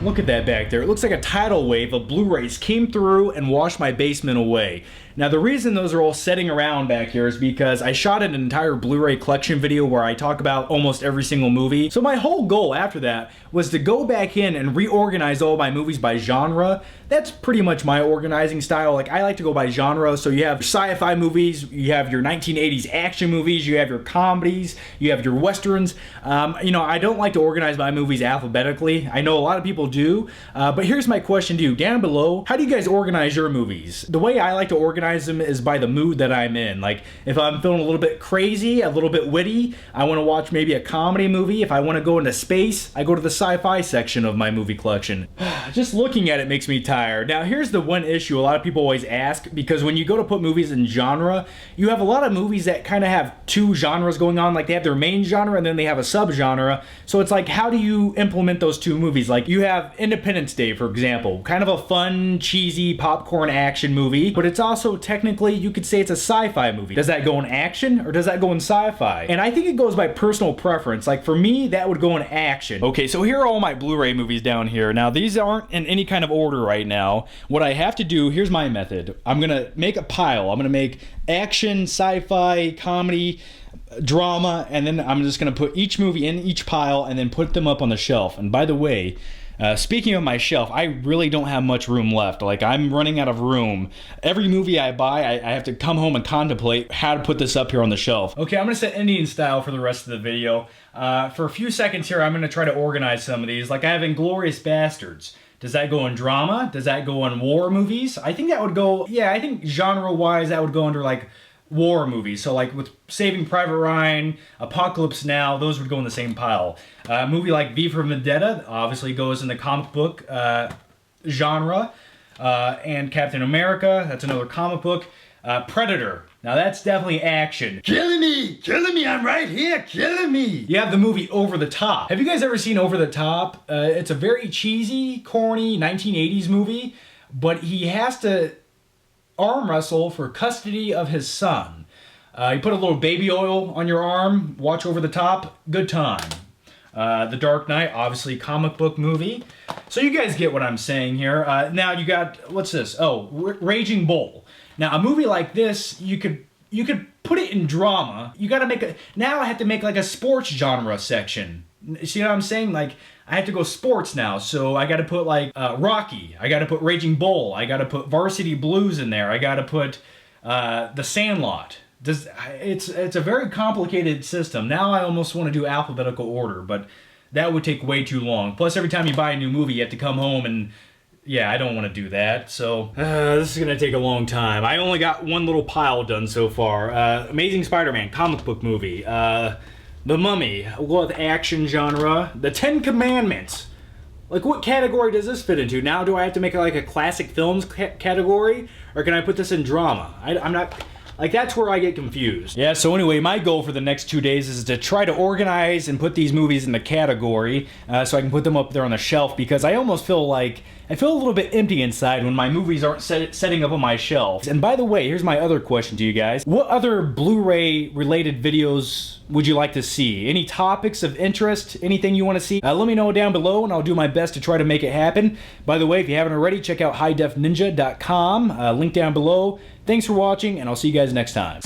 Look at that back there. It looks like a tidal wave of Blu-rays came through and washed my basement away. Now the reason those are all sitting around back here is because I shot an entire Blu-ray collection video where I talk about almost every single movie. So my whole goal after that was to go back in and reorganize all my movies by genre. That's pretty much my organizing style. Like, I like to go by genre. So you have sci-fi movies, you have your 1980s action movies, you have your comedies, you have your westerns. You know, I don't like to organize my movies alphabetically. I know a lot of people do, but here's my question to you down below. How do you guys organize your movies? The way I like to organize them is by the mood that I'm in. Like, if I'm feeling a little bit crazy, a little bit witty, I want to watch maybe a comedy movie. If I want to go into space, I go to the sci-fi section of my movie collection. Just looking at it makes me tired. Now here's the one issue a lot of people always ask, because when you go to put movies in genre, you have a lot of movies that kind of have two genres going on. Like, they have their main genre and then they have a subgenre. So it's like, how do you implement those two movies? Like, you have Independence Day, for example, kind of a fun, cheesy popcorn action movie, but it's also technically, you could say it's a sci-fi movie. Does that go in action or does that go in sci-fi? And I think it goes by personal preference. Like, for me, that would go in action. Okay, so here are all my Blu-ray movies down here. Now, these aren't in any kind of order right now. What I have to do, here's my method. I'm gonna make a pile. I'm gonna make action, sci-fi, comedy, drama, and then I'm just gonna put each movie in each pile and then put them up on the shelf. And by the way, speaking of my shelf, I really don't have much room left. Like, I'm running out of room. Every movie I buy, I have to come home and contemplate how to put this up here on the shelf. Okay, I'm gonna set Indian style for the rest of the video. For a few seconds here, I'm gonna try to organize some of these. Like, I have Inglourious Bastards. Does that go in drama? Does that go in war movies? I think that would go, yeah, I think genre-wise that would go under, like, war movies. So, like, with Saving Private Ryan, Apocalypse Now, those would go in the same pile. A movie like V for Vendetta obviously goes in the comic book genre. And Captain America, that's another comic book. Predator, now that's definitely action. Killing me, I'm right here, killing me. You have the movie Over the Top. Have you guys ever seen Over the Top? It's a very cheesy, corny 1980s movie, but he has to arm wrestle for custody of his son. You put a little baby oil on your arm, watch Over the Top, good time. The Dark Knight, obviously comic book movie. So you guys get what I'm saying here. Now you got, what's this? Oh, Raging Bull. Now a movie like this, you could put it in drama. You gotta make now I have to make like a sports genre section. See what I'm saying? Like, I have to go sports now, so I gotta put like Rocky, I gotta put Raging Bull, I gotta put Varsity Blues in there, I gotta put The Sandlot. It's a very complicated system. Now I almost want to do alphabetical order, but that would take way too long. Plus, every time you buy a new movie, you have to come home and, yeah, I don't want to do that. So, this is going to take a long time. I only got one little pile done so far. Amazing Spider-Man, comic book movie. The Mummy, we'll have action genre. The Ten Commandments. Like, what category does this fit into? Now do I have to make it like a classic films category? Or can I put this in drama? I'm not... Like, that's where I get confused. Yeah, so anyway, my goal for the next 2 days is to try to organize and put these movies in the category so I can put them up there on the shelf, because I almost feel like I feel a little bit empty inside when my movies aren't setting up on my shelf. And by the way, here's my other question to you guys. What other Blu-ray related videos would you like to see? Any topics of interest? Anything you want to see? Let me know down below and I'll do my best to try to make it happen. By the way, if you haven't already, check out hidefninja.com. Link down below. Thanks for watching, and I'll see you guys next time.